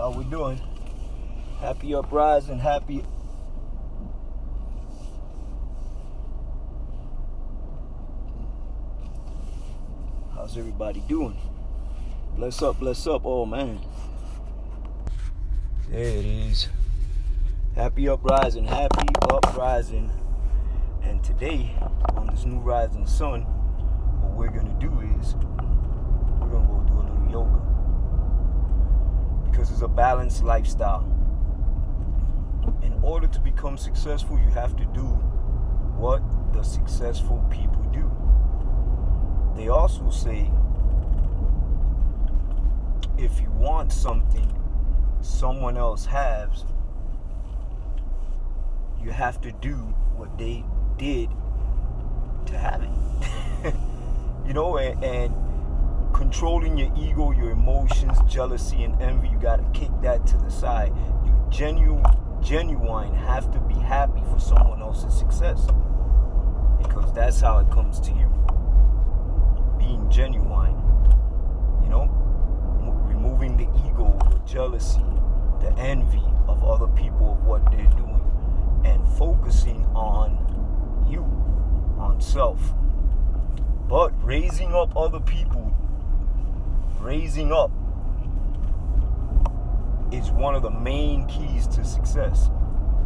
How we doing? Happy uprising, happy. How's everybody doing? Bless up, bless up. Oh man. There it is. Happy uprising, happy uprising. And today, on this new rising sun, what we're gonna do is we're gonna go do a little yoga. Because it's a balanced lifestyle. In order to become successful, you have to do what the successful people do. They also say if you want something someone else has, you have to do what they did to have it. And controlling your ego, your emotions, jealousy, and envy, you got to kick that to the side. You genuine have to be happy for someone else's success, because that's how it comes to you. Being genuine, removing the ego, the jealousy, the envy of other people of what they're doing, and focusing on you, on self. But raising up other people, raising up, is one of the main keys to success.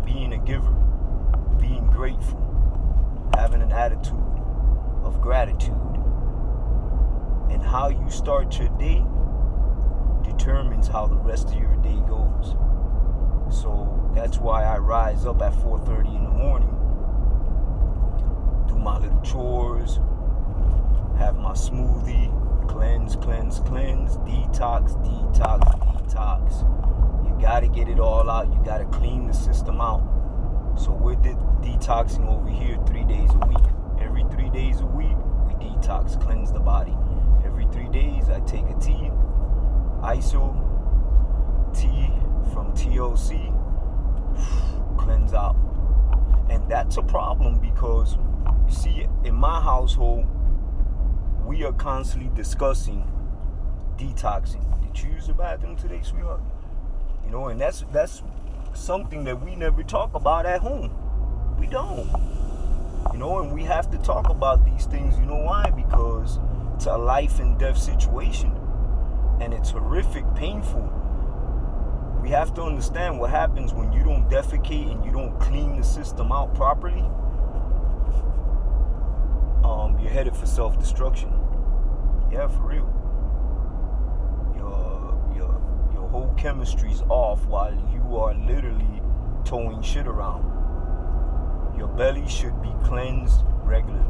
Being a giver, being grateful, having an attitude of gratitude. And how you start your day determines how the rest of your day goes. So that's why I rise up at 4:30 in the morning, do my little chores, have my smoothie, cleanse, detox. You gotta get it all out. You gotta clean the system out. So we're detoxing over here 3 days a week. Every 3 days a week, we detox, cleanse the body. Every 3 days, I take a tea, ISO tea from TLC, cleanse out. And that's a problem because, you see, in my household, we are constantly discussing detoxing. Did you use the bathroom today, sweetheart? And that's something that we never talk about at home. We don't. And we have to talk about these things. You know why? Because it's a life and death situation. And it's horrific, painful. We have to understand what happens when you don't defecate and you don't clean the system out properly. You're headed for self-destruction. Yeah, for real. Your whole chemistry's off while you are literally towing shit around. Your belly should be cleansed regularly.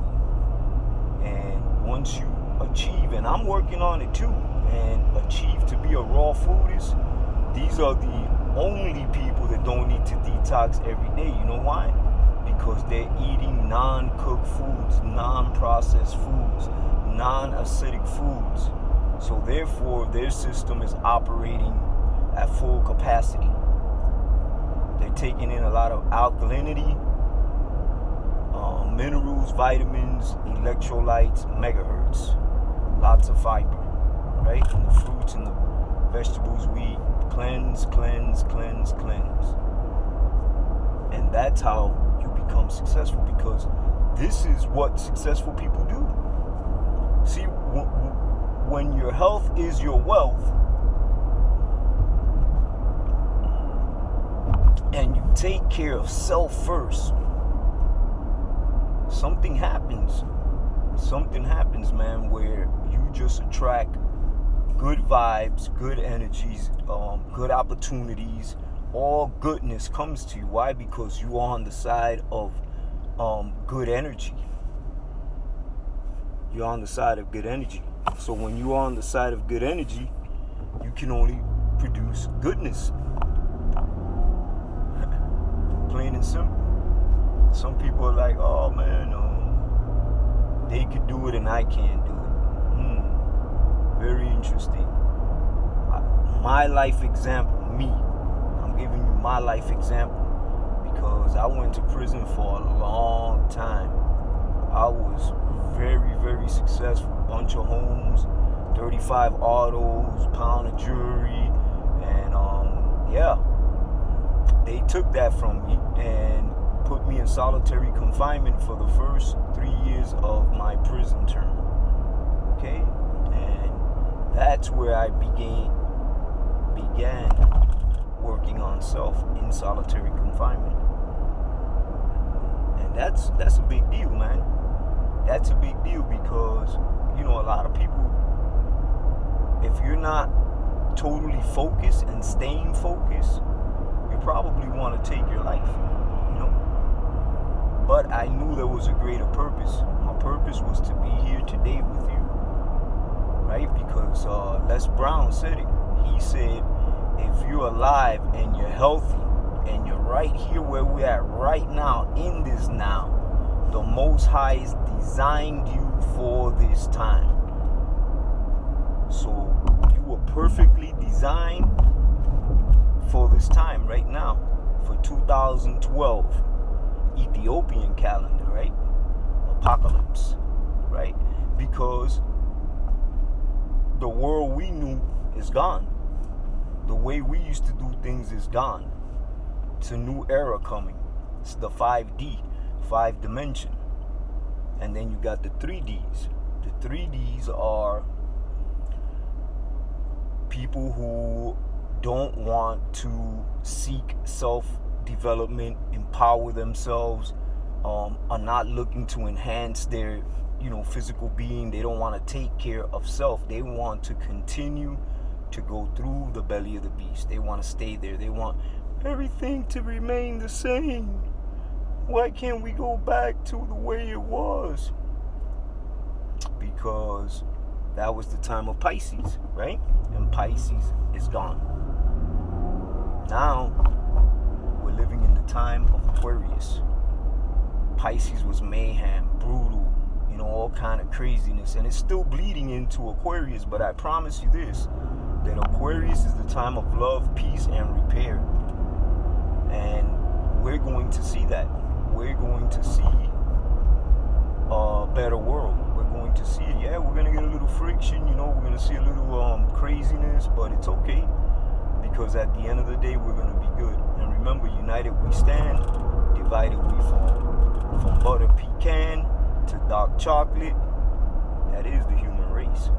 And once you achieve, and I'm working on it too, and achieve to be a raw foodist, these are the only people that don't need to detox every day. You know why? Because they're eating non-cooked foods, non-processed foods, non-acidic foods. So therefore, their system is operating at full capacity. They're taking in a lot of alkalinity, minerals, vitamins, electrolytes, megahertz, lots of fiber, right? From the fruits and the vegetables we eat. Cleanse. And that's how you become successful, because this is what successful people do. See, when your health is your wealth, and you take care of self first, something happens, man, where you just attract good vibes, good energies, good opportunities. All goodness comes to you. Why? Because you are on the side of good energy. You're on the side of good energy. So when you are on the side of good energy, you can only produce goodness. Plain and simple. Some people are like, oh man, they could do it and I can't do it. Very interesting. My life example, me. I'm giving you my life example because I went to prison for a long time. I was very, very successful. Bunch of homes, 35 autos, pound of jewelry, and yeah, they took that from me and put me in solitary confinement for the first 3 years of my prison term. Okay, and that's where I began working on self in solitary confinement. And that's a big deal, man. That's a big deal because, you know, a lot of people, if you're not totally focused and staying focused, you probably want to take your life, you know. But I knew there was a greater purpose. My purpose was to be here today with you, right? Because Les Brown said it. He said, if you're alive and you're healthy and you're right here where we're at right now, in this now, the Most High has designed you for this time. So you were perfectly designed for this time right now, for 2012 Ethiopian calendar, right? Apocalypse, right? Because the world we knew is gone. The way we used to do things is gone. It's a new era coming. It's the 5D, 5 dimension. And then you got the 3Ds. The 3Ds are people who don't want to seek self-development, empower themselves, are not looking to enhance their, you know, physical being. They don't want to take care of self. They want to continue to go through the belly of the beast. They want to stay there. They want everything to remain the same. Why can't we go back to the way it was? Because that was the time of Pisces, right? And Pisces is gone. Now, we're living in the time of Aquarius. Pisces was mayhem, brutal, you know, all kind of craziness. And it's still bleeding into Aquarius, but I promise you this, that Aquarius is the time of love, peace, and repair. And we're going to see that. We're going to see a better world. We're going to see it. Yeah, we're going to get a little friction, you know, we're going to see a little craziness, but it's okay. Because at the end of the day, we're going to be good. And remember, united we stand, divided we fall. From butter pecan to dark chocolate, that is the human race.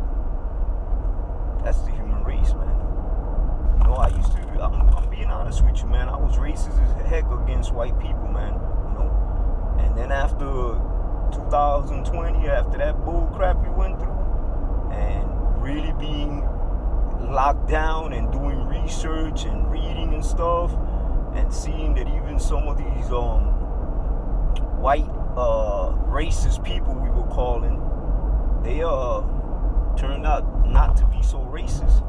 That's the human race, man. You know, I'm being honest with you, man. I was racist as heck against white people, man. You know? And then after 2020, after that bull crap we went through, and really being locked down and doing research and reading and stuff, and seeing that even some of these white racist people we were calling, they turned out not to be so racist,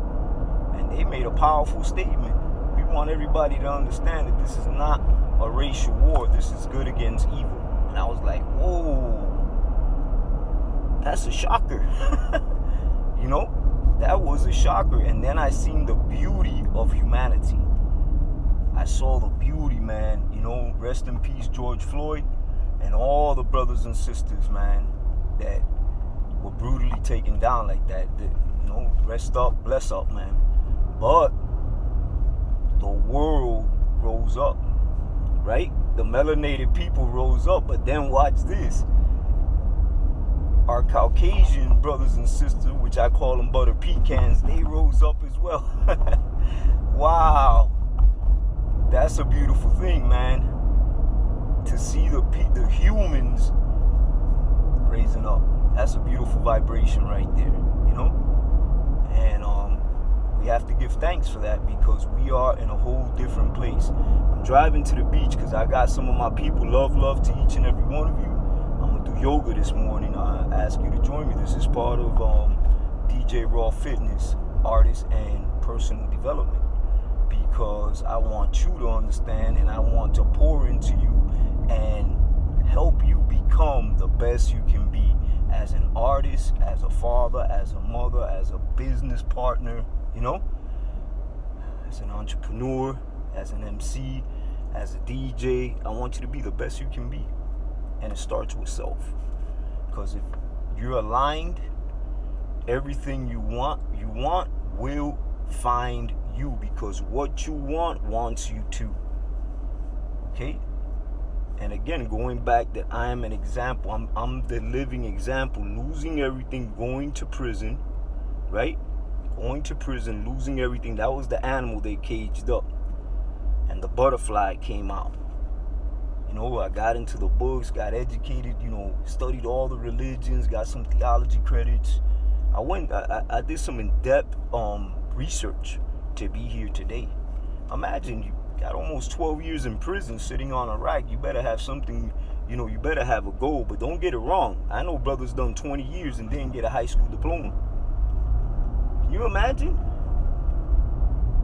and they made a powerful statement. We want everybody to understand that this is not a racial war. This is good against evil. And I was like, whoa, that's a shocker. You know, that was a shocker. And then I seen the beauty of humanity. I saw the beauty, man. You know, rest in peace, George Floyd, and all the brothers and sisters, man, that were brutally taken down like that. You know, rest up, bless up, man. But the world rose up, right? The melanated people rose up, but then watch this. Our Caucasian brothers and sisters, which I call them butter pecans, they rose up as well. Wow. That's a beautiful thing, man. To see the humans raising up. That's a beautiful vibration right there, you know? And we have to give thanks for that, because we are in a whole different place. I'm driving to the beach because I got some of my people, love to each and every one of you. I'm going to do yoga this morning. I ask you to join me. This is part of DJ Raw Fitness, artist and personal development, because I want you to understand, and I want to pour into you and help you become the best you can be as an artist, as a father, as a mother, as a business partner, you know, as an entrepreneur, as an MC, as a DJ. I want you to be the best you can be. And it starts with self. Because if you're aligned, everything you want will find you, because what you want wants you too. Okay? And again, going back that I am an example. I'm the living example. Losing everything, going to prison, right? Going to prison, losing everything. That was the animal they caged up. And the butterfly came out. You know, I got into the books, got educated, you know, studied all the religions, got some theology credits. I did some in-depth research to be here today. Imagine you got almost 12 years in prison sitting on a rack. You better have something, you know, you better have a goal. But don't get it wrong. I know brothers done 20 years and didn't get a high school diploma. Can you imagine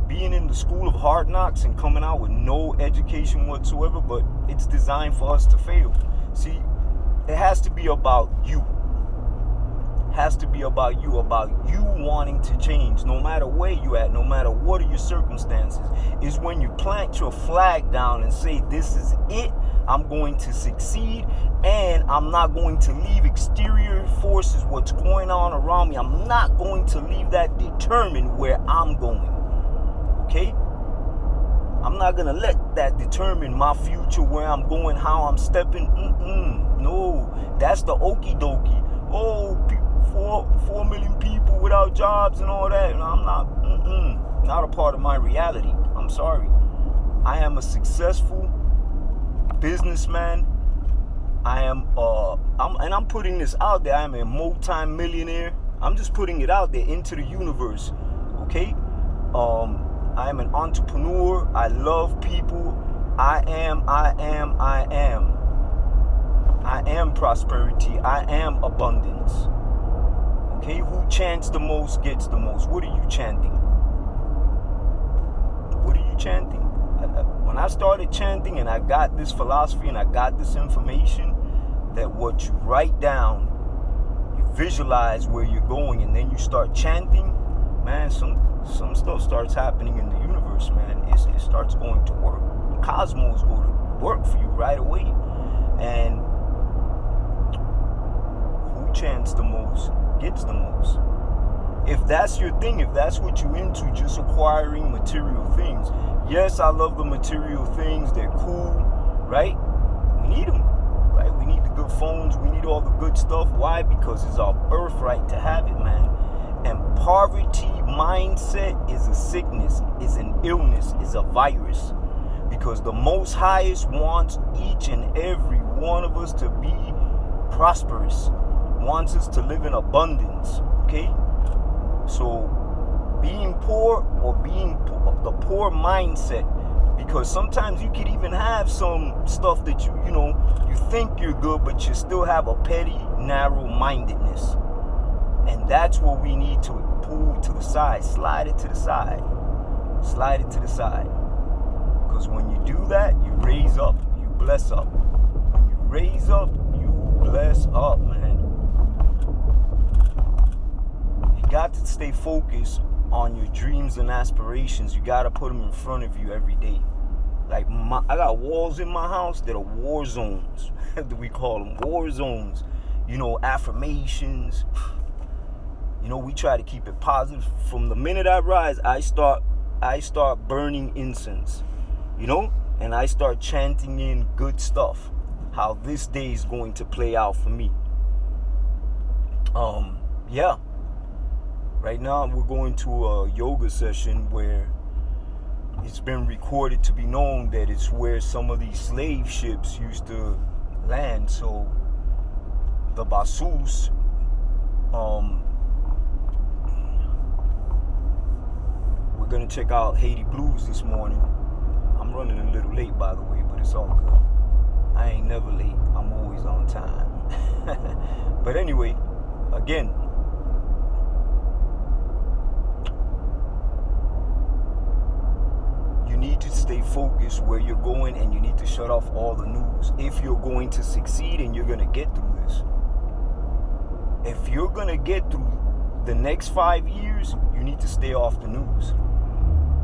being in the school of hard knocks and coming out with no education whatsoever? But it's designed for us to fail. See, it has to be about you. Has to be about you wanting to change, no matter where you at, no matter what are your circumstances. Is when you plant your flag down and say, this is it, I'm going to succeed, and I'm not going to leave exterior forces, what's going on around me, I'm not going to leave that determine where I'm going. Okay? I'm not going to let that determine my future, where I'm going, how I'm stepping. No, that's the okie dokie. Oh, 4 million people without jobs and all that. And I'm not a part of my reality. I'm sorry. I am a successful businessman. I'm putting this out there. I am a multi-millionaire. I'm just putting it out there into the universe. Okay? I am an entrepreneur. I love people. I am prosperity. I am abundance. Okay, who chants the most gets the most. What are you chanting? What are you chanting? When I started chanting and I got this philosophy and I got this information, that what you write down, you visualize where you're going, and then you start chanting, man, some stuff starts happening in the universe, man. It starts going to work. The cosmos go to work for you right away. And who chants the most gets the most. If that's your thing, if that's what you're into, just acquiring material things. Yes, I love the material things. They're cool, right? We need them, right? We need the good phones. We need all the good stuff. Why? Because it's our birthright to have it, man. And poverty mindset is a sickness, is an illness, is a virus. Because the Most Highest wants each and every one of us to be prosperous, wants us to live in abundance, okay? So being poor, or being the poor mindset, because sometimes you could even have some stuff that you think you're good, but you still have a petty, narrow-mindedness. And that's what we need to pull to the side, slide it to the side, slide it to the side. Because when you do that, you raise up, you bless up. When you raise up, you bless up, man. You got to stay focused on your dreams and aspirations. You got to put them in front of you every day. Like, I got walls in my house that are war zones. We call them war zones. You know, affirmations. You know, we try to keep it positive. From the minute I rise, I start burning incense. You know, and I start chanting in good stuff, how this day is going to play out for me. Yeah. Right now we're going to a yoga session where it's been recorded to be known that it's where some of these slave ships used to land. So the Basus, we're gonna check out Haiti Blues this morning. I'm running a little late, by the way, but it's all good. I ain't never late. I'm always on time. But anyway, again, you need to stay focused where you're going, and you need to shut off all the news. If you're going to succeed and you're going to get through this, if you're going to get through the next 5 years, you need to stay off the news.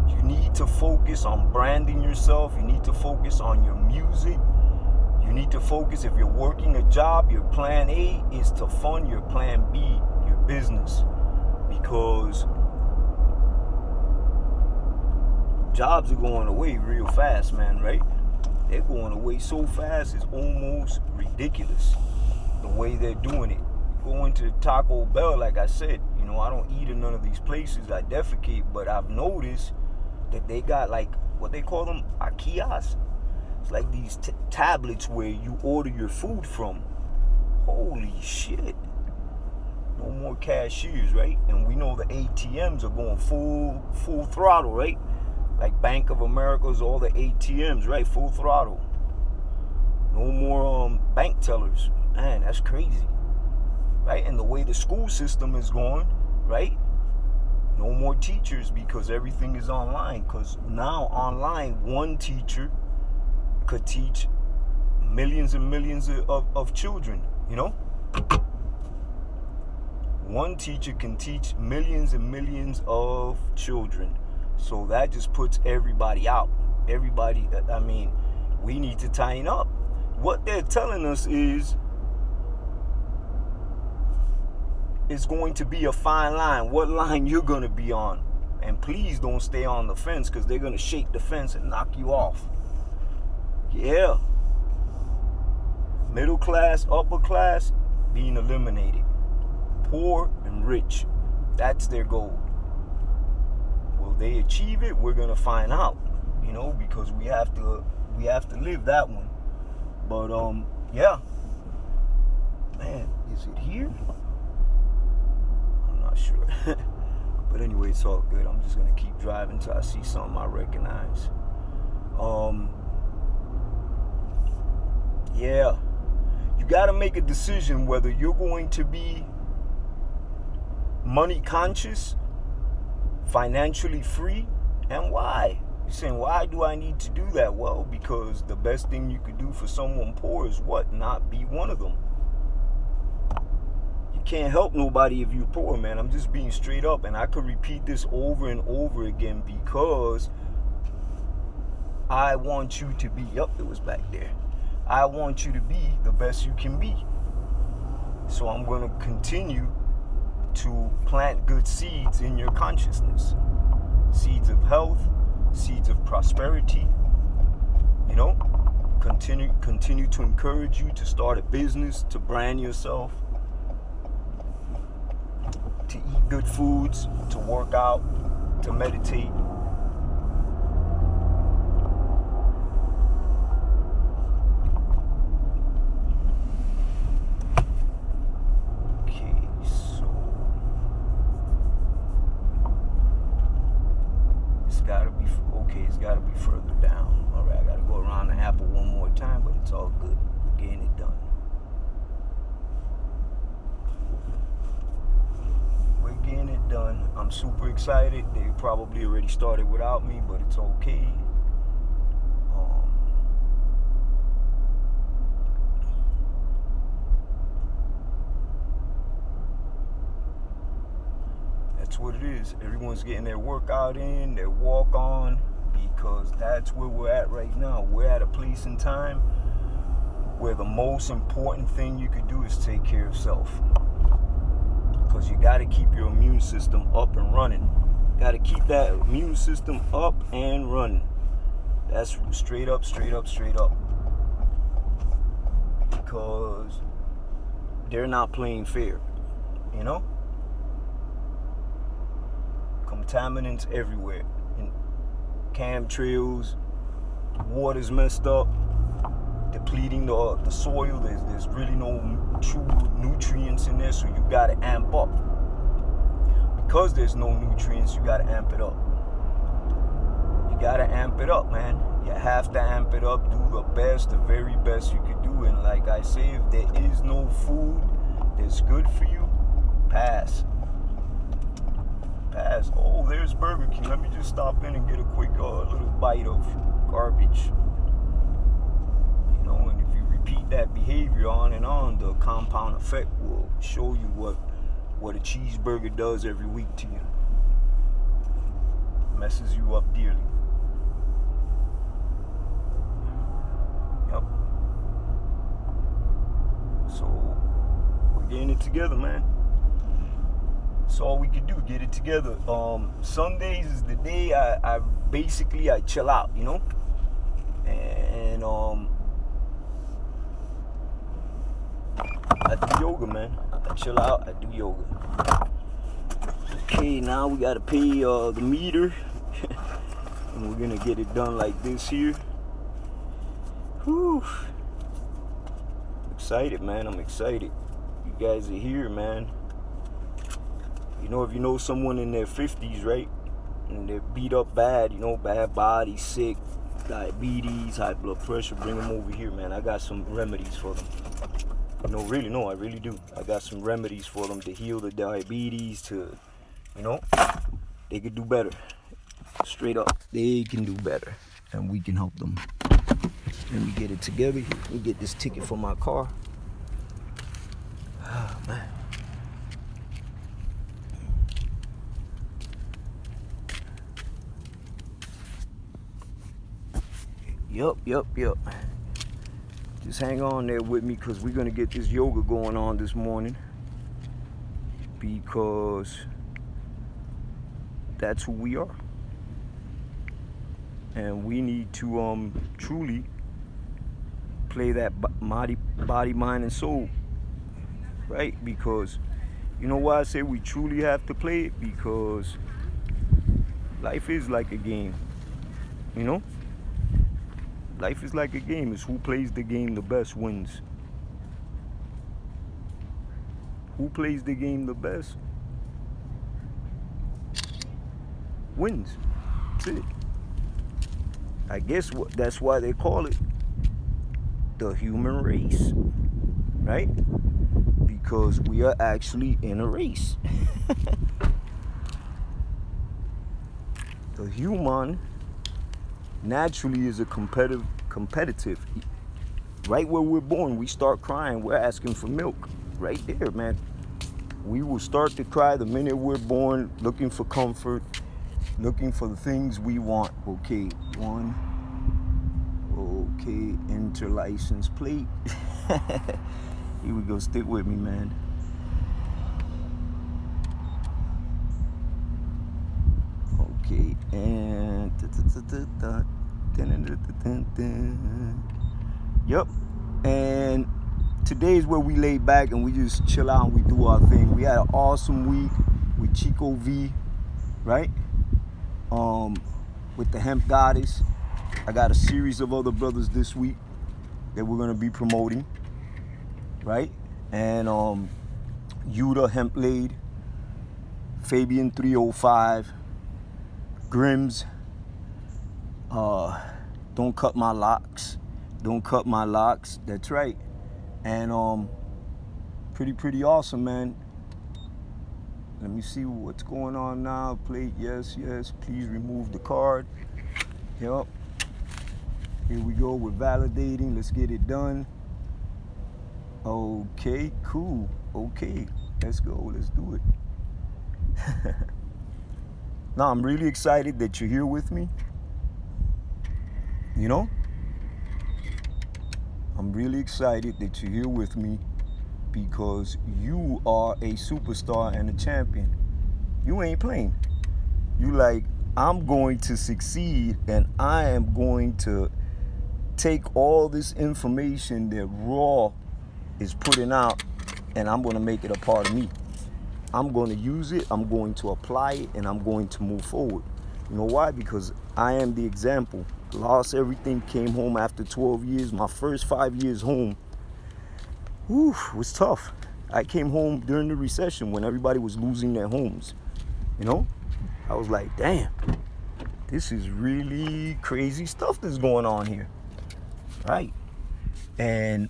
You need to focus on branding yourself. You need to focus on your music. You need to focus, if you're working a job, your plan A is to fund your plan B, your business. Because Jobs are going away real fast, man, right? They're going away so fast, it's almost ridiculous the way they're doing it. Going to Taco Bell, like I said, I don't eat in none of these places. I defecate, but I've noticed that they got like what they call them, kiosks. It's like these tablets where you order your food from. Holy shit. No more cashiers, right? And we know the ATMs are going full throttle, right? Like Bank of America's, all the ATMs, right? Full throttle. No more bank tellers. Man, that's crazy. Right? And the way the school system is going, right? No more teachers because everything is online. Because now online, one teacher could teach millions and millions of children, One teacher can teach millions and millions of children. So that just puts everybody out. We need to tighten up. What they're telling us is it's going to be a fine line. What line you're going to be on. And please don't stay on the fence because they're going to shake the fence and knock you off. Yeah. Middle class, upper class being eliminated. Poor and rich. That's their goal. Will they achieve it? We're going to find out. Because we have to live that one. But yeah. Man, is it here? I'm not sure. But anyway, it's all good. I'm just gonna keep driving till I see something I recognize. Yeah. You gotta make a decision whether you're going to be money conscious, financially free, and why. You're saying, why do I need to do that? Well, because the best thing you could do for someone poor is what? Not be one of them. You can't help nobody if you're poor, man. I'm just being straight up, and I could repeat this over and over again because I want you to be, it was back there. I want you to be the best you can be. So I'm going to continue to plant good seeds in your consciousness. Seeds of health, seeds of prosperity, continue to encourage you to start a business, to brand yourself, to eat good foods, to work out, to meditate. It's got to be further down. All right, I got to go around the apple one more time, but it's all good. We're getting it done. We're getting it done. I'm super excited. They probably already started without me, but it's okay. That's what it is. Everyone's getting their workout in, their walk on, because that's where we're at right now. We're at a place in time where the most important thing you could do is take care of self. Because you got to keep your immune system up and running. Got to keep that immune system up and running. That's straight up. Because they're not playing fair, Contaminants everywhere. Chemtrails, water's messed up, depleting the soil. There's really no true nutrients in there, so you gotta amp up. Because there's no nutrients, you gotta amp it up. You gotta amp it up, man. You have to amp it up. Do the best, the very best you could do. And like I say, if there is no food that's good for you, pass. Oh, there's Burger King. Let me just stop in and get a quick little bite of garbage. And if you repeat that behavior on and on, the compound effect will show you what a cheeseburger does every week to you. Messes you up dearly. Yep. So we're getting it together, man. That's all we can do, get it together. Sundays is the day I basically I chill out, you know. And I do yoga, man. I chill out, I do yoga. Okay, now we gotta pay the meter. And we're gonna get it done like this here. Whew. Excited, man. I'm excited. You guys are here, man. You know, if you know someone in their 50s, right? And they're beat up bad, you know, bad body, sick, diabetes, high blood pressure, bring them over here, man. I got some remedies for them. No, really, no, I really do. I got some remedies for them to heal the diabetes, to, you know, they could do better. Straight up, they can do better. And we can help them. Let me get it together. Let me get this ticket for my car. Oh, man. Yup. Just hang on there with me, because we're going to get this yoga going on this morning. Because that's who we are. And we need to truly play that body, mind, and soul. Right? Because, you know why I say we truly have to play it? Because life is like a game. You know? Life is like a game. It's who plays the game the best wins. Who plays the game the best wins. That's it. I guess that's why they call it the human race, right? Because we are actually in a race. The human naturally is a competitive. Right where we're born, we start crying, we're asking for milk. Right there, man. We will start to cry the minute we're born, looking for comfort, looking for the things we want. Okay, one. Okay, enter license plate. Here we go, stick with me, man. Okay, and yep. And today's where we lay back and we just chill out and we do our thing. We had an awesome week with Chico V, right? With the Hemp Goddess. I got a series of other brothers this week that we're gonna be promoting, right? And Yuta Hemp Blade, Fabian 305, Grims, Don't Cut My Locks, that's right. And pretty awesome, man. Let me see what's going on now. Plate, yes, please remove the card. Yep. Here we go, we're validating, let's get it done. Okay, cool, okay, let's go, let's do it. Now, I'm really excited that you're here with me. You know? I'm really excited that you're here with me because you are a superstar and a champion. You ain't playing. You like, I'm going to succeed and I am going to take all this information that Raw is putting out and I'm going to make it a part of me. I'm going to use it, I'm going to apply it, and I'm going to move forward. You know why? Because I am the example. Lost everything, came home after 12 years. My first 5 years home, was tough. I came home during the recession when everybody was losing their homes. You know? I was like, damn, this is really crazy stuff that's going on here. Right? And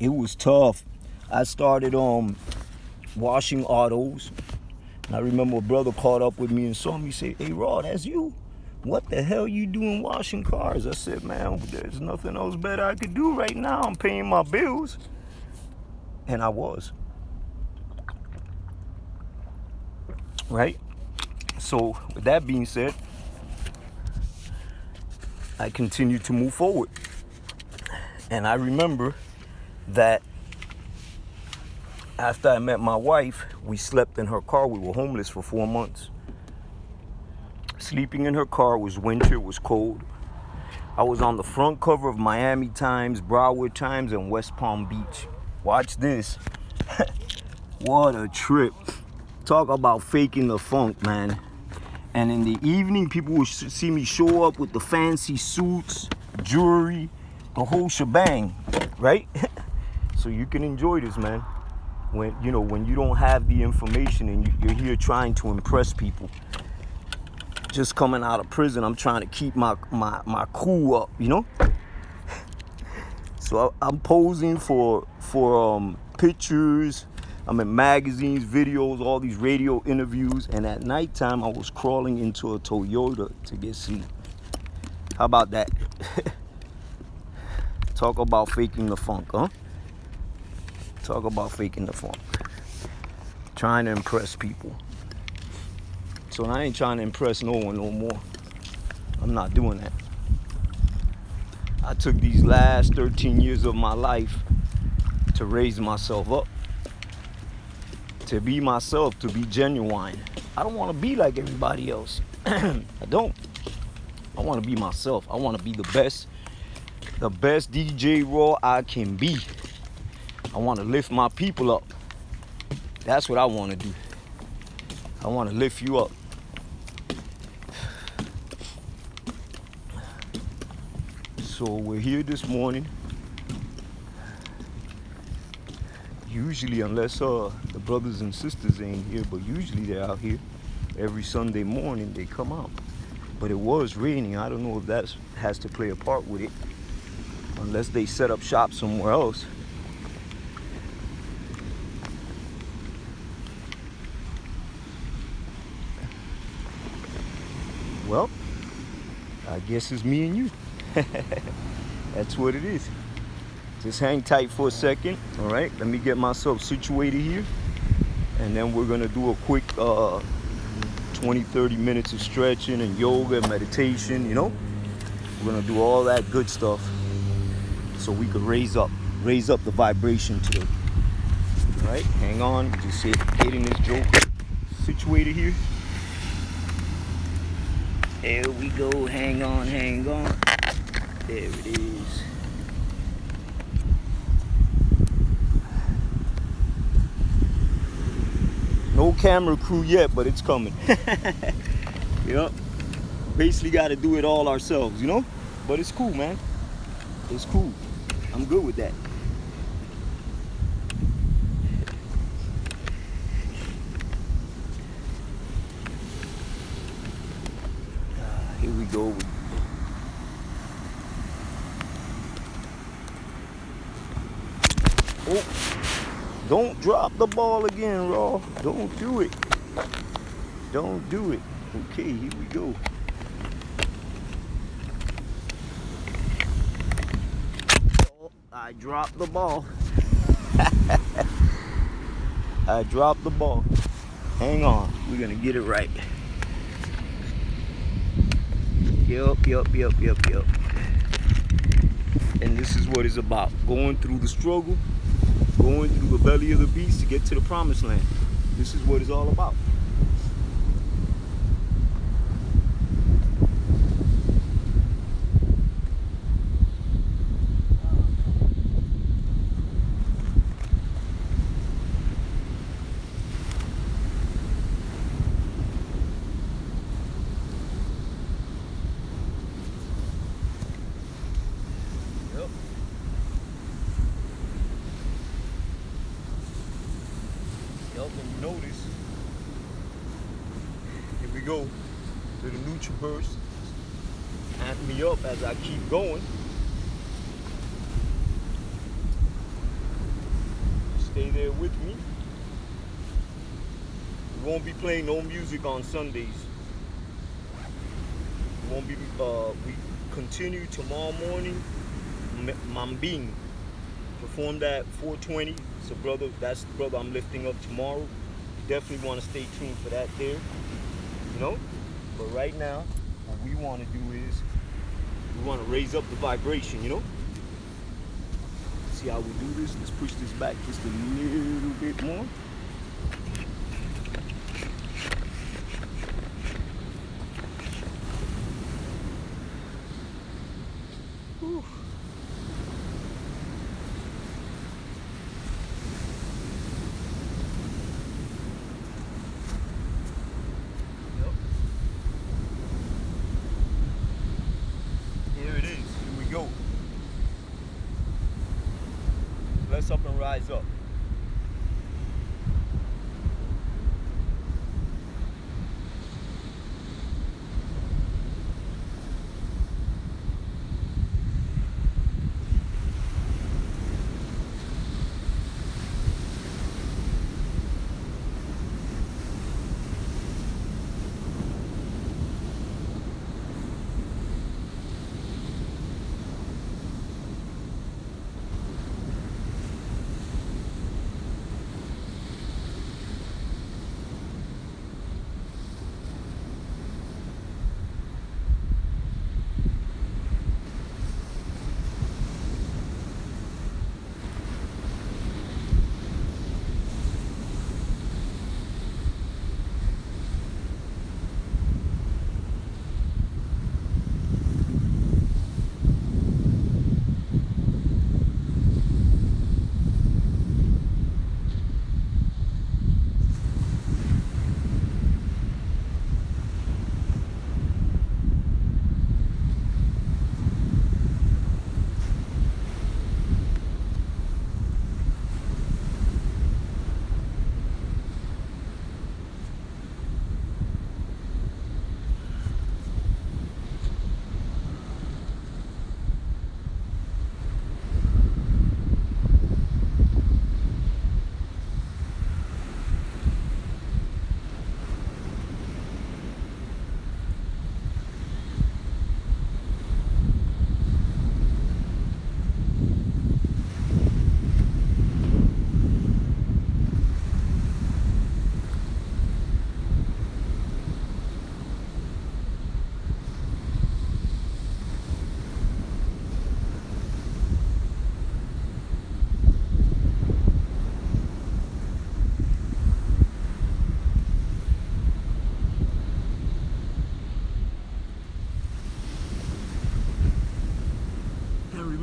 it was tough. I started washing autos. And I remember a brother caught up with me and saw me say, "Hey, Raw, that's you. What the hell you doing washing cars?" I said, "Man, there's nothing else better I could do right now. I'm paying my bills." And I was. Right? So, with that being said, I continued to move forward. And I remember that after I met my wife, we slept in her car. We were homeless for 4 months. Sleeping in her car. It was winter, it was cold. I was on the front cover of Miami Times, Broward Times, and West Palm Beach. Watch this. What a trip. Talk about faking the funk, man. And in the evening, people would see me show up with the fancy suits, jewelry, the whole shebang, right? So you can enjoy this, man. When you don't have the information and you're here trying to impress people. Just coming out of prison, I'm trying to keep my cool up, you know? So I'm posing for pictures. I'm in magazines, videos, all these radio interviews, and at nighttime I was crawling into a Toyota to get sleep. How about that? Talk about faking the funk, huh? Talk about faking the funk. Trying to impress people. So I ain't trying to impress no one no more. I'm not doing that. I took these last 13 years of my life to raise myself up. To be myself, to be genuine. I don't want to be like everybody else. I don't. I want to be myself. I want to be the best DJ Raw I can be. I want to lift my people up. That's what I want to do. I want to lift you up. So we're here this morning. Usually, unless the brothers and sisters ain't here, but usually they're out here. Every Sunday morning they come out. But it was raining. I don't know if that has to play a part with it. Unless they set up shop somewhere else. Well, I guess it's me and you. That's what it is. Just hang tight for a second, all right? Let me get myself situated here. And then we're gonna do a quick 20-30 minutes of stretching and yoga and meditation, you know? We're gonna do all that good stuff so we could raise up the vibration today. All right, hang on, just hitting this joke. Situated here. There we go, hang on. There it is. No camera crew yet, but it's coming. Yep. Basically got to do it all ourselves, you know? But it's cool, man. It's cool. I'm good with that. Here we go. Oh, don't drop the ball again, Raw. Don't do it. Don't do it. Okay, here we go. Oh, I dropped the ball. I dropped the ball. Hang on. We're going to get it right. Yup. And this is what it's about. Going through the struggle. Going through the belly of the beast to get to the promised land. This is what it's all about. And you notice, here we go to the NutriBurst. Amp me up as I keep going. Stay there with me. We won't be playing no music on Sundays. We won't be. We continue tomorrow morning. Mambing performed at 420. So brother, that's the brother I'm lifting up tomorrow. Definitely want to stay tuned for that there, you know. But right now, what we want to do is we want to raise up the vibration, you know. See how we do this? Let's push this back just a little bit more. Let's up and rise up.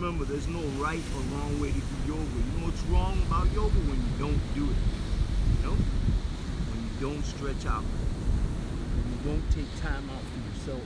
Remember, there's no right or wrong way to do yoga. You know what's wrong about yoga? When you don't do it. You know? When you don't stretch out. When you don't take time out for yourself.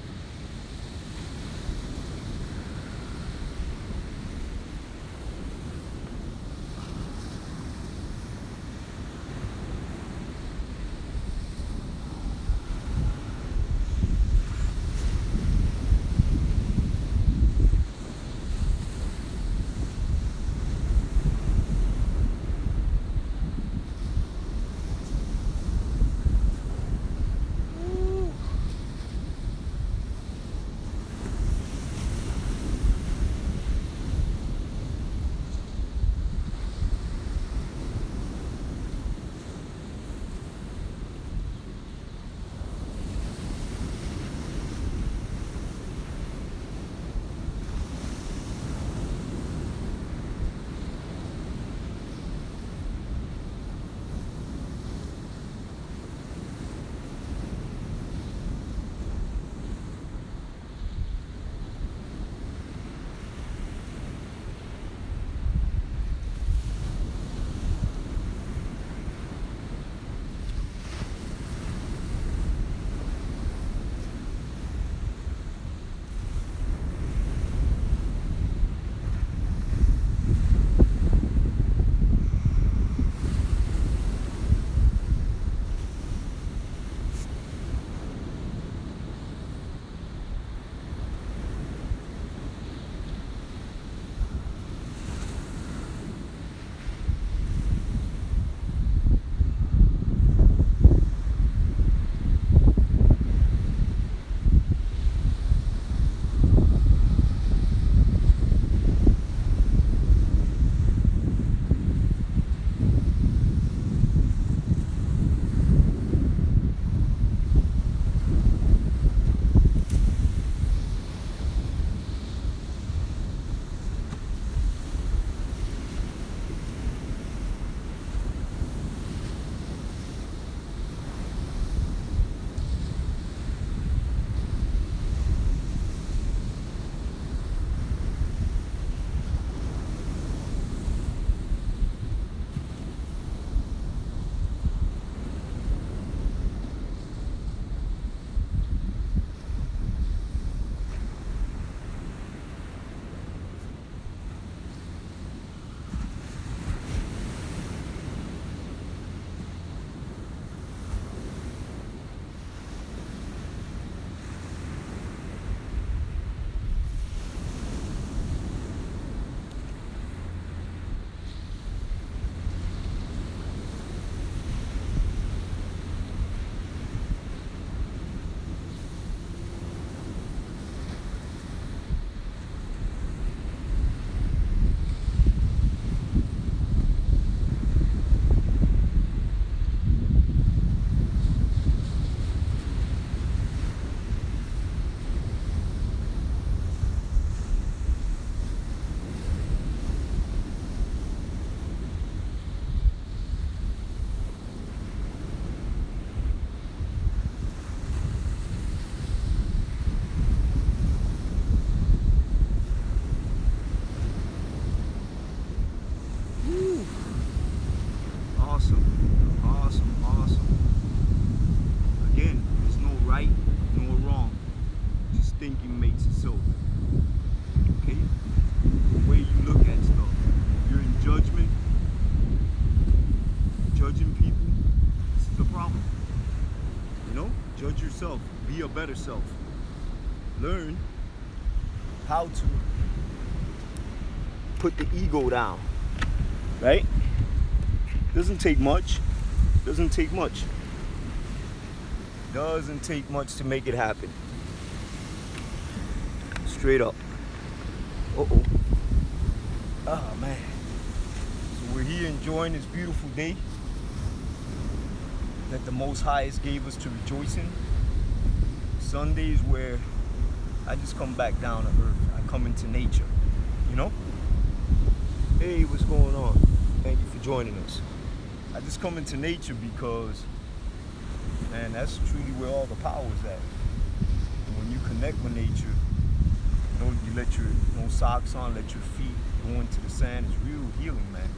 confidence itself. Okay? The way you look at stuff. If you're in judgment, judging people, this is a problem. You know? Judge yourself. Be a better self. Learn how to put the ego down. Right? Doesn't take much. Doesn't take much. Doesn't take much to make it happen. Straight up. Uh-oh. Oh, man. So we're here enjoying this beautiful day that the Most Highest gave us to rejoice in. Sundays where I just come back down to earth. I come into nature. You know? Hey, what's going on? Thank you for joining us. I just come into nature because, man, that's truly where all the power is at. And when you connect with nature, you know, you let your no socks on, let your feet go into the sand. It's real healing, man.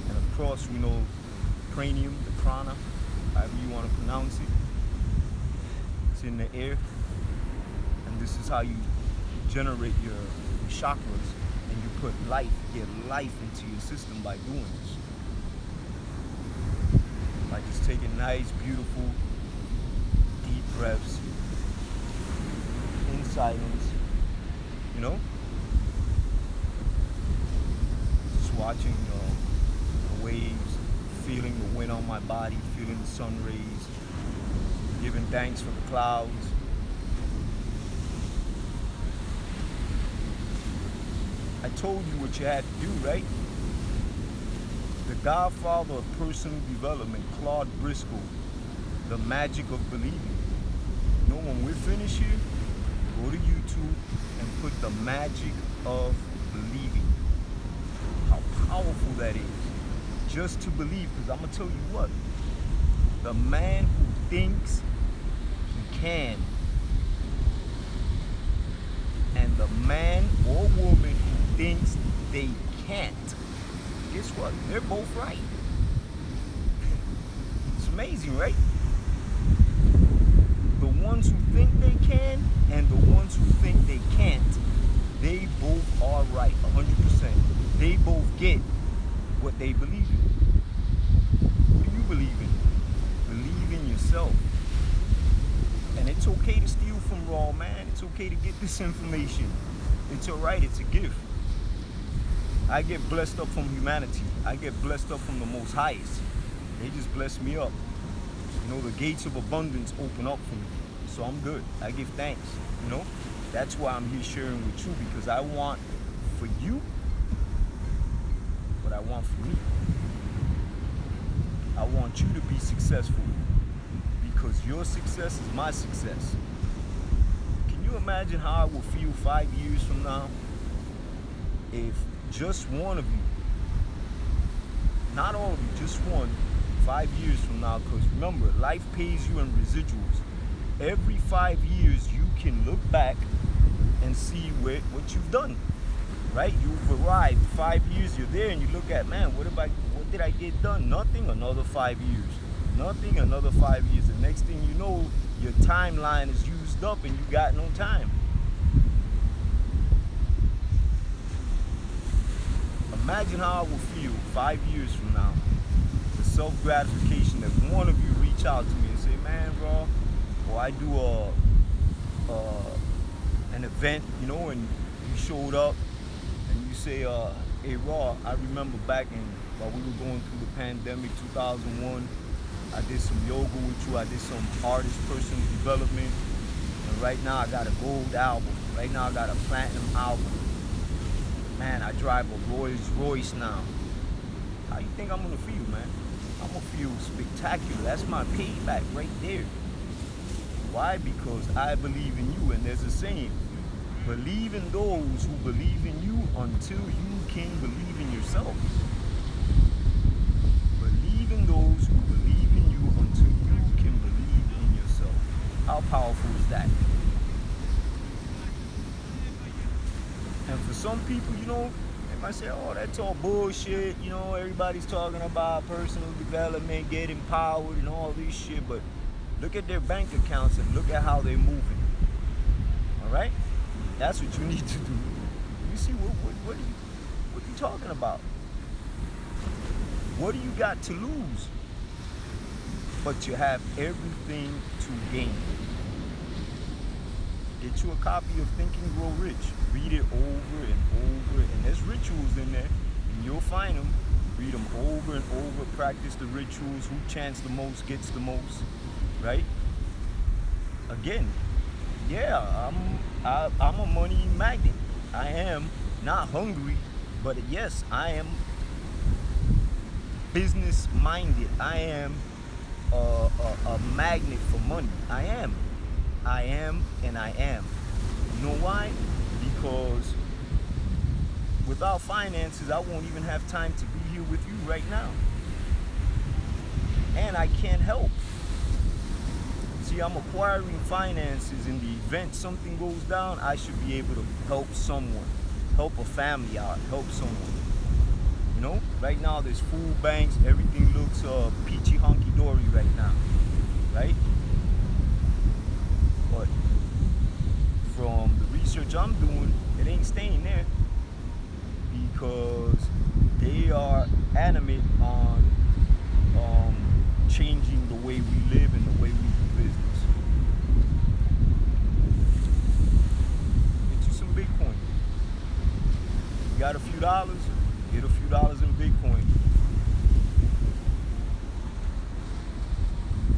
And of course, we know cranium, the prana, however you want to pronounce it. It's in the air, and this is how you generate your chakras, and you put life, get life into your system by doing this. By just taking nice, beautiful, deep breaths in silence, you know? Just watching the waves, feeling the wind on my body, feeling the sun rays, giving thanks for the clouds. I told you what you had to do, right? The godfather of personal development, Claude Briscoe, the magic of believing. You know, when we're finished here, go to YouTube and put the magic of believing. How powerful that is. Just to believe, because I'm going to tell you what, the man who thinks he can, and the man or woman who thinks they can't, guess what? They're both right. It's amazing, right? The ones who think they can and the ones who think they can't, they both are right, 100%. They both get what they believe in. What do you believe in? Believe in yourself. And it's okay to steal from Raw, man. It's okay to get this information. It's alright, it's a gift. I get blessed up from humanity. I get blessed up from the Most Highest. They just bless me up. You know, the gates of abundance open up for me. So I'm good. I give thanks. You know, that's why I'm here sharing with you, because I want for you what I want for me. I want you to be successful, because your success is my success. Can you imagine how I will feel 5 years from now if just one of you, not all of you, just one, 5 years from now? Because remember, life pays you in residuals. Every 5 years you can look back and see what you've done, right? You've arrived 5 years, you're there, and you look at, man, what did I get done? Nothing. Another 5 years. Nothing. Another 5 years. The next thing you know, your timeline is used up and you got no time. Imagine how I will feel 5 years from now. The self-gratification that one of you reach out to me and say, man, bro, or I do an event, you know, and you showed up and you say, hey, Raw, I remember back while we were going through the pandemic, 2001, I did some yoga with you, I did some artist personal development, and right now I got a gold album. Right now I got a platinum album. Man, I drive a Rolls Royce now. How you think I'm gonna feel, man? I'm gonna feel spectacular. That's my payback right there. Why? Because I believe in you, and there's a saying, believe in those who believe in you until you can believe in yourself. Believe in those who believe in you until you can believe in yourself. How powerful is that? And for some people, you know, they might say, oh, that's all bullshit. You know, everybody's talking about personal development, getting empowered and all this shit. But look at their bank accounts and look at how they're moving. right? That's what you need to do. You see, what are you talking about? What do you got to lose? But you have everything to gain. Get you a copy of Think and Grow Rich. Read it over and over, and there's rituals in there, and you'll find them. Read them over and over. Practice the rituals. Who chants the most gets the most, right? Again, yeah, I'm a money magnet. I am not hungry, but yes, I am business minded. I am a magnet for money. I am, and I am. You know why? Because without finances, I won't even have time to be here with you right now. And I can't help. See, I'm acquiring finances in the event something goes down. I should be able to help someone, help a family out, help someone. You know, right now there's food banks. Everything looks peachy honky dory right now, right? But from the research I'm doing, it ain't staying there, because they are animate on changing the way we live and the way we do business. Get you some Bitcoin. You got a few dollars, get a few dollars in Bitcoin.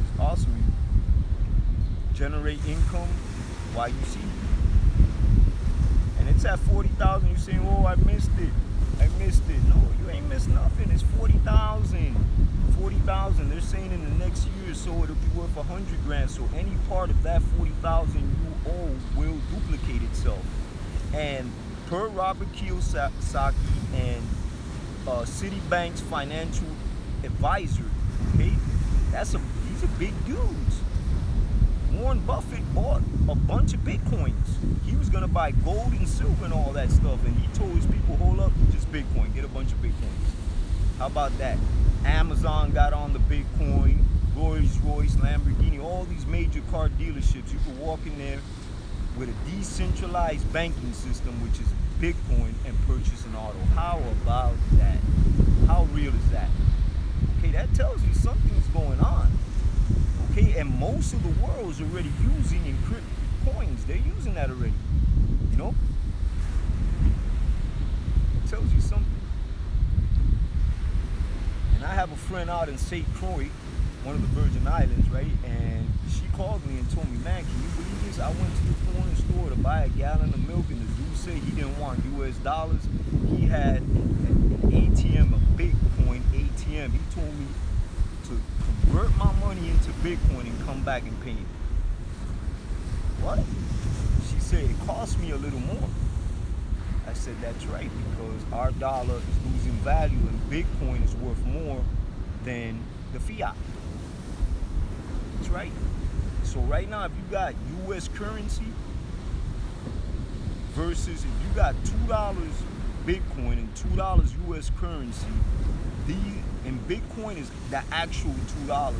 It's awesome. You generate income while you see it. And it's at 40,000. You're saying, oh, I missed it. No, you ain't missed nothing. It's 40,000. 40,000. They're saying in the next year or so it'll be worth 100 grand. So any part of that 40,000 you owe will duplicate itself. And per Robert Kiyosaki and Citibank's financial advisor, okay, these are big dudes. Warren Buffett bought a bunch of Bitcoins. He was gonna buy gold and silver and all that stuff, and he told his people, hold up, just Bitcoin, get a bunch of Bitcoins. How about that? Amazon got on the Bitcoin, Rolls-Royce, Lamborghini, all these major car dealerships. You can walk in there with a decentralized banking system, which is Bitcoin, and purchase an auto. How about that? How real is that? Okay, that tells you something's going on. Okay, and most of the world is already using encrypted coins. They're using that already. You know? It tells you something. And I have a friend out in St. Croix, one of the Virgin Islands, right? And she called me and told me, man, can you believe this? I went to the corner store to buy a gallon of milk, and the dude said he didn't want US dollars. He had an ATM, a Bitcoin ATM. He told me to convert my money into Bitcoin and come back and pay it. What? She said it cost me a little more. I said, that's right, because our dollar is losing value and Bitcoin is worth more than the fiat. That's right. So right now, if you got US currency versus if you got $2 Bitcoin and $2 US currency, and Bitcoin is the actual $2.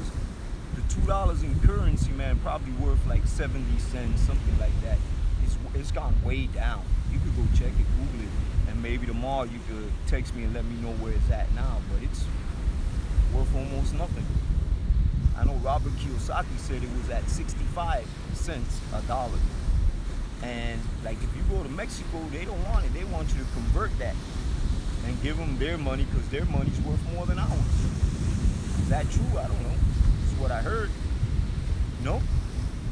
The $2 in currency, man, probably worth like 70 cents, something like that. It's gone way down. You could go check it, Google it, and maybe tomorrow you could text me and let me know where it's at now. But it's worth almost nothing. I know Robert Kiyosaki said it was at 65 cents a dollar. And like if you go to Mexico, they don't want it. They want you to convert that and give them their money, because their money's worth more than ours. Is that true? I don't know. It's what I heard. No?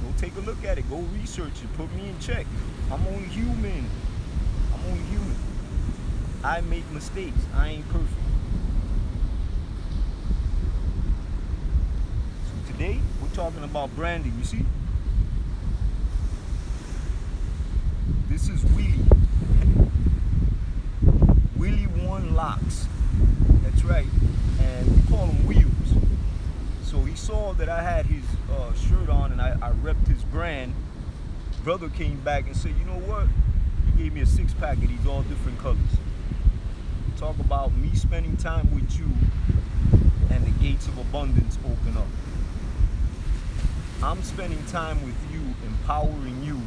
Go take a look at it. Go research it. Put me in check. I'm only human. I make mistakes. I ain't perfect. So today, we're talking about branding. You see? This is Willie. Willie One Locks. That's right. And we call him Wheels. So he saw that I had his shirt on and I repped his brand. Brother came back and said, you know what? He gave me a 6-pack of these all different colors. Talk about me spending time with you and the gates of abundance open up. I'm spending time with you, empowering you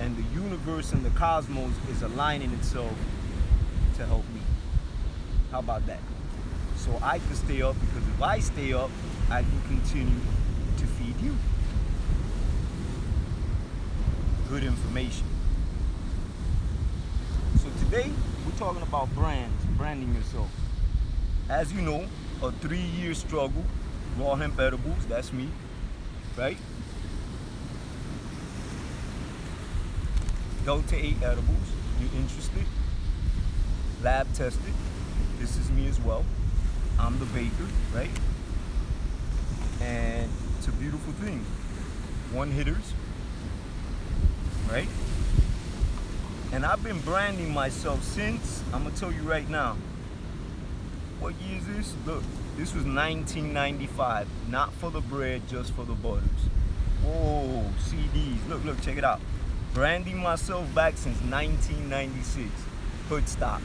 and the universe and the cosmos is aligning itself to help me. How about that? So I can stay up, because if I stay up, I can continue to feed you good information. So today we're talking about branding yourself. As you know, a 3-year struggle. Raw Hemp Edibles, that's me, right? Delta 8 Edibles, you're interested? Lab tested, this is me as well. I'm the baker, right? And it's a beautiful thing. One hitters, right? And I've been branding myself since, I'm gonna tell you right now. What year is this? Look, this was 1995. Not for the bread, just for the butters. Whoa, CDs. Look, check it out. Branding myself back since 1996. Hoodstock.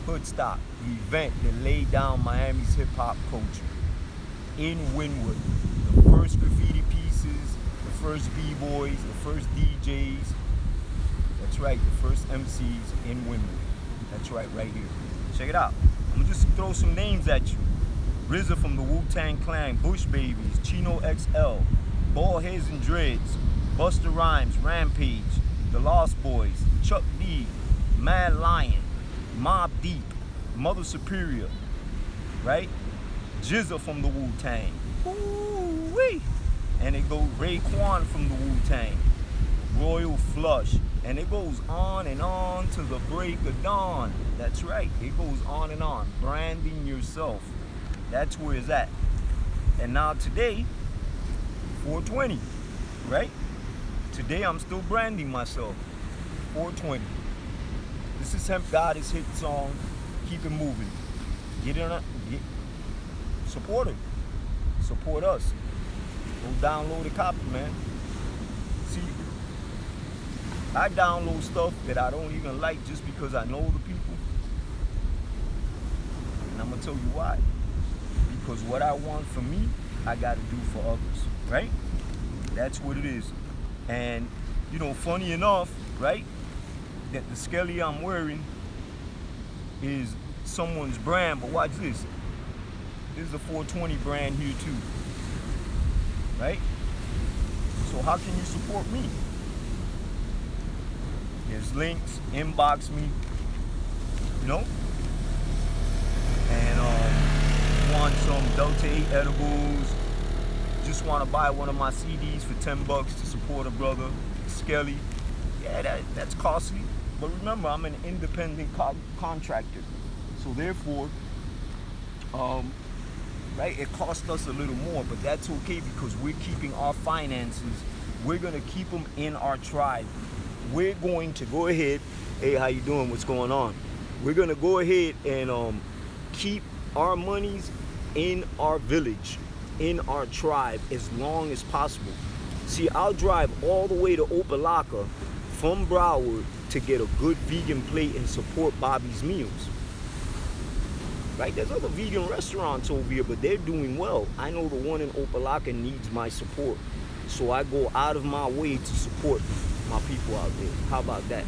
Hoodstock, the event that laid down Miami's hip hop culture. In Wynwood. The first graffiti pieces, the first B-boys, the first DJs. That's right, the first MCs in Wynwood. That's right here. Check it out. I'm gonna just throw some names at you. RZA from the Wu-Tang Clan, Bush Babies, Chino XL, Bald Heads and Dreads, Busta Rhymes, Rampage, The Lost Boys, Chuck D, Mad Lion, Mobb Deep, Mother Superior, right? Jizza from the Wu-Tang. Ooh-wee. And it goes Raekwon from the Wu-Tang, Royal Flush. And it goes on and on to the break of dawn. That's right, it goes on and on. Branding yourself, that's where it's at. And now today, 420, right? Today I'm still branding myself, 420. This is Hemp Goddess hit song, Keep It Moving. Get in it, support it, support us. Go download a copy, man. See, I download stuff that I don't even like just because I know the people. And I'm gonna tell you why. Because what I want for me, I gotta do for others, right? That's what it is. And, you know, funny enough, right, that the Skelly I'm wearing is someone's brand, but watch this. This is a 420 brand here too, right? So how can you support me? There's links, inbox me, you know? And want some Delta 8 edibles, just want to buy one of my CDs for $10 to support a brother, Skelly. Yeah, that's costly. But remember, I'm an independent contractor. So therefore, right, it costs us a little more, but that's okay because we're keeping our finances. We're gonna keep them in our tribe. We're going to go ahead, hey, how you doing, what's going on? We're gonna go ahead and keep our monies in our village, in our tribe, as long as possible. See, I'll drive all the way to Opa-locka from Broward to get a good vegan plate and support Bobby's Meals. Right, there's other vegan restaurants over here, but they're doing well. I know the one in Opa-locka needs my support. So I go out of my way to support my people out there. How about that?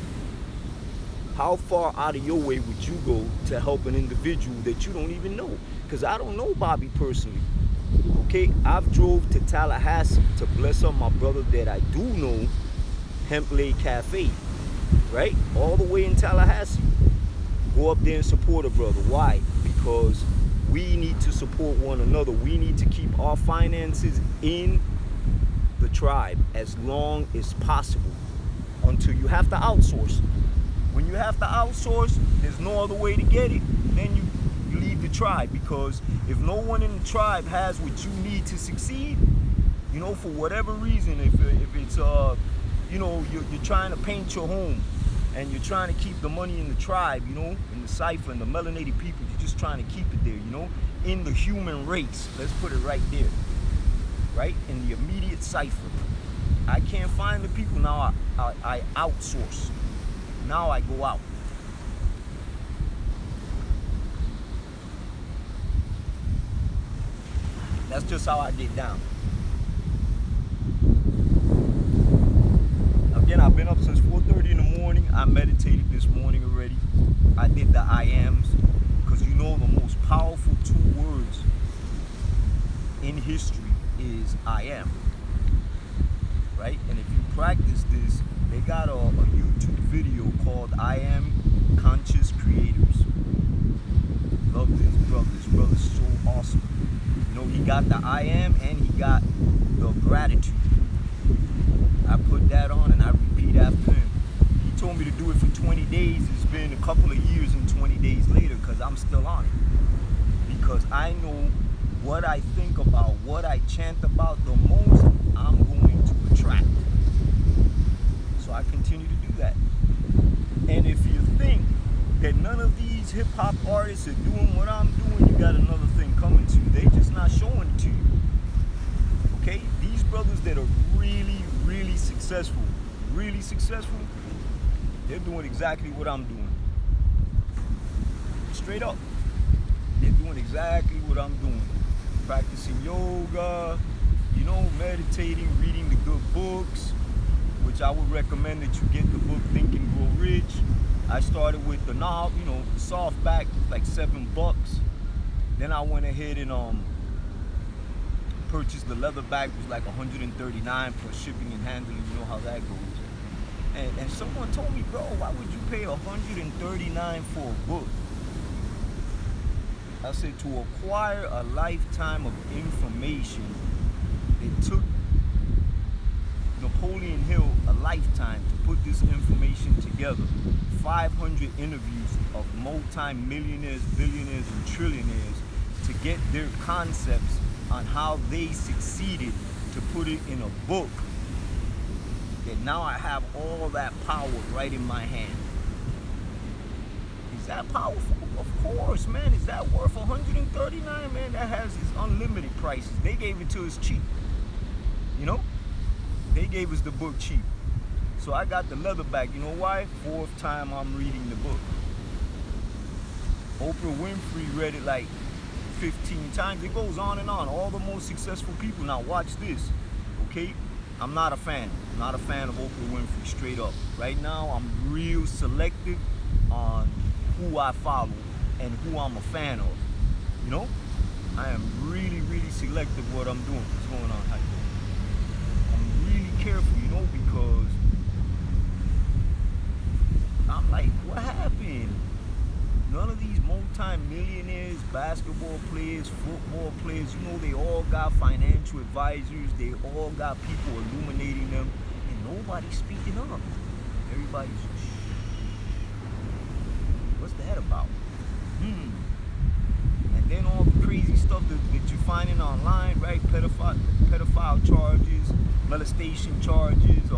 How far out of your way would you go to help an individual that you don't even know? Because I don't know Bobby personally. Okay, I've drove to Tallahassee to bless up my brother that I do know, Hemplade Cafe, right? All the way in Tallahassee. Go up there and support a brother. Why? Because we need to support one another. We need to keep our finances in the tribe as long as possible until you have to outsource. When you have to outsource, there's no other way to get it. Then you leave the tribe, because if no one in the tribe has what you need to succeed, you know, for whatever reason, if it's you know, you're trying to paint your home and you're trying to keep the money in the tribe, you know, in the cipher and the melanated people, you're just trying to keep it there, you know, in the human race. Let's put it right there, right? In the immediate cipher. I can't find the people, now I outsource. Now I go out. That's just how I get down. I did the I ams, because you know the most powerful 2 words in history is I am, right? And if you practice this, they got a YouTube video called I Am Conscious Creators. Love this brother. This brother's so awesome. You know, he got the I am and he got the gratitude. I put that on and I repeat after him. He told me to do it for 20 days. It's been a couple of years and 20 days later because I'm still on it. Because I know what I think about, what I chant about the most, I'm going to attract. So I continue to do that. And if you think that none of these hip-hop artists are doing what I'm doing, you got another thing coming to you. They just not showing it to you. Okay? These brothers that are really successful, they're doing exactly what I'm doing. Straight up. They're doing exactly what I'm doing. Practicing yoga, you know, meditating, reading the good books, which I would recommend that you get the book Think and Grow Rich. I started with the knob, you know, the softback, like $7. Then I went ahead and purchased the leatherback, it was like $139 plus shipping and handling. You know how that goes. And someone told me, bro, why would you pay $139 for a book? I said, to acquire a lifetime of information, it took Napoleon Hill a lifetime to put this information together. 500 interviews of multi-millionaires, billionaires, and trillionaires to get their concepts on how they succeeded to put it in a book. And now I have all that power right in my hand. Is that powerful? Of course, man. Is that worth $139? Man, that has its unlimited prices. They gave it to us cheap. You know? They gave us the book cheap. So I got the leatherback. You know why? 4th time I'm reading the book. Oprah Winfrey read it like 15 times. It goes on and on. All the most successful people. Now watch this. Okay? I'm not a fan. I'm not a fan of Oprah Winfrey, straight up. Right now, I'm real selective on who I follow and who I'm a fan of. You know? I am really selective what I'm doing. What's going on? How you doing? I'm really careful, you know, because I'm like, what happened? None of these multi-millionaires, basketball players, football players, you know, they all got financial advisors. They all got people illuminating them, and nobody's speaking up. Everybody's, what's that about? And then all the crazy stuff that you're finding online, right? Pedophile charges, molestation charges,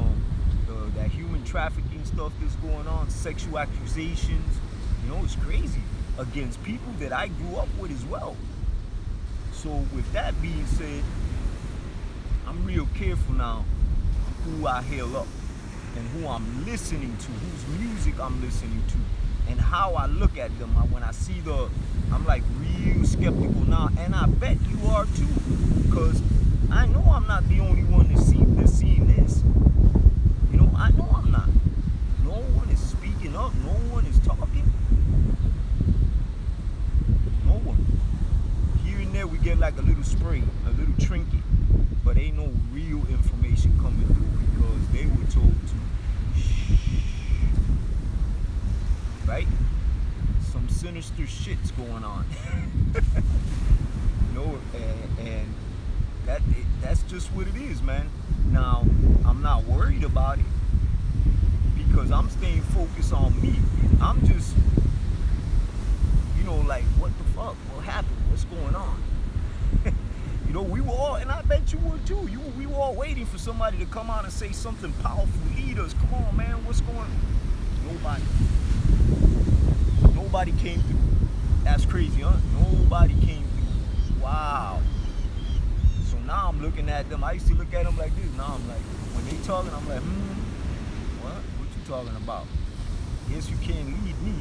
that human trafficking stuff that's going on, sexual accusations. You know, it's crazy against people that I grew up with as well. So with that being said, I'm real careful now who I hail up and who I'm listening to, whose music I'm listening to, and how I look at them. When I see I'm like real skeptical now, and I bet you are too, because I know I'm not the only one that's seeing this. You know, I know I'm not. No one is speaking up. No one is talking. No one. Here and there we get like a little spray, a little trinket, but ain't no real information coming through because they were told to shh. Right? Some sinister shit's going on. You know, and that's just what it is, man. Now, I'm not worried about it because I'm staying focused on me. I'm just, you know, like, what the fuck? What happened? What's going on? You know, we were all, and I bet you were too. We were all waiting for somebody to come out and say something powerful. Lead us. Come on, man. What's going on? Nobody came through. That's crazy, huh? Nobody came through. Wow. So now I'm looking at them. I used to look at them like this. Now I'm like, when they talking, I'm like, what? What you talking about? Yes, you can't lead me.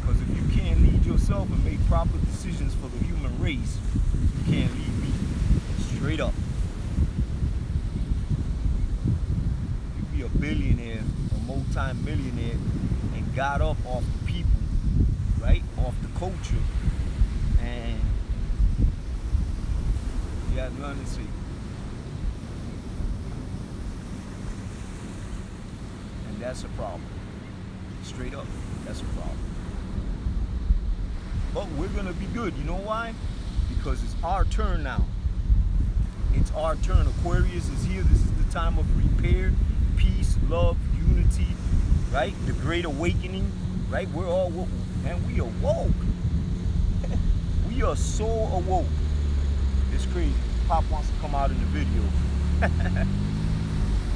Because if you can't lead yourself and make proper decisions for the human race, you can't lead me. Straight up. You be a billionaire, a multi-millionaire, and got up off the people right? Off the culture, and you got nothing to say. And that's a problem. Straight up, that's a problem. But we're gonna be good. You know why? Because it's our turn now. It's our turn. Aquarius is here. This is the time of repair, peace, love, unity, right? The great awakening, right? We're all woke, and we awoke. We are so awoke. It's crazy. Pop wants to come out in the video.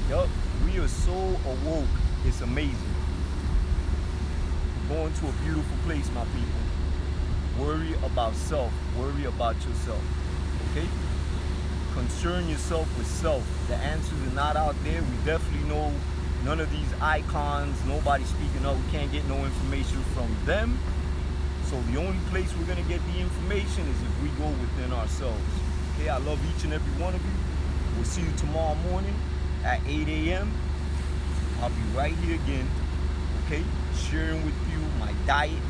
Yup, we are so awoke. It's amazing. We're going to a beautiful place, my people. Worry about self. Worry about yourself. Okay? Concern yourself with self. The answers are not out there. We definitely know none of these icons, nobody speaking up. We can't get no information from them. So the only place we're going to get the information is if we go within ourselves. Okay, I love each and every one of you. We'll see you tomorrow morning at 8 a.m. I'll be right here again, okay? Sharing with you my diet,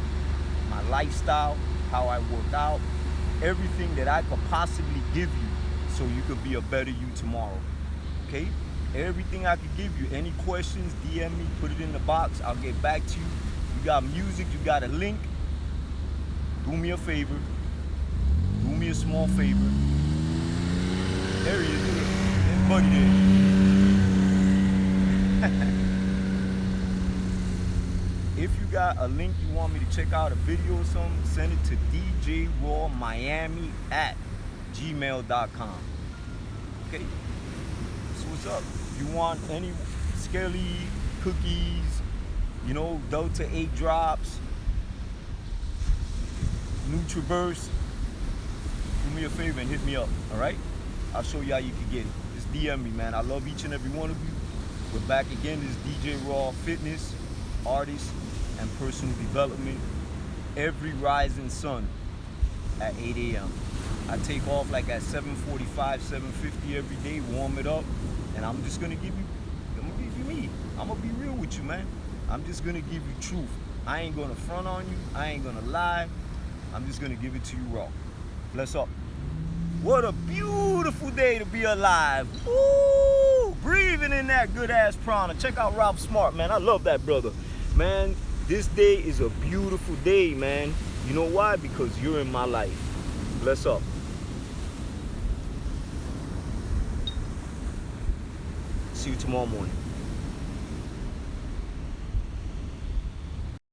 my lifestyle, how I work out, everything that I could possibly give you so you could be a better you tomorrow, okay? Everything I could give you. Any questions, DM me, put it in the box. I'll get back to you. You got music, you got a link. Do me a favor. Do me a small favor. There he is. There's Buddy there. If you got a link you want me to check out, a video or something, send it to djrawmiami@gmail.com. Okay? So what's up? If you want any Skelly cookies, you know, Delta 8 drops, Nutriverse, do me a favor and hit me up, all right? I'll show you how you can get it. Just DM me, man. I love each and every one of you. We're back again. This is DJ Raw Fitness, artist, and personal development. Every rising sun at 8 a.m. I take off like at 7:45, 7:50 every day, warm it up, and I'm gonna give you me. I'm gonna be real with you, man. I'm just gonna give you truth. I ain't gonna front on you. I ain't gonna lie. I'm just gonna give it to you raw. Bless up. What a beautiful day to be alive. Woo! Breathing in that good ass prana. Check out Ralph Smart, man. I love that brother. Man, this day is a beautiful day, man. You know why? Because you're in my life. Bless up. See you tomorrow morning.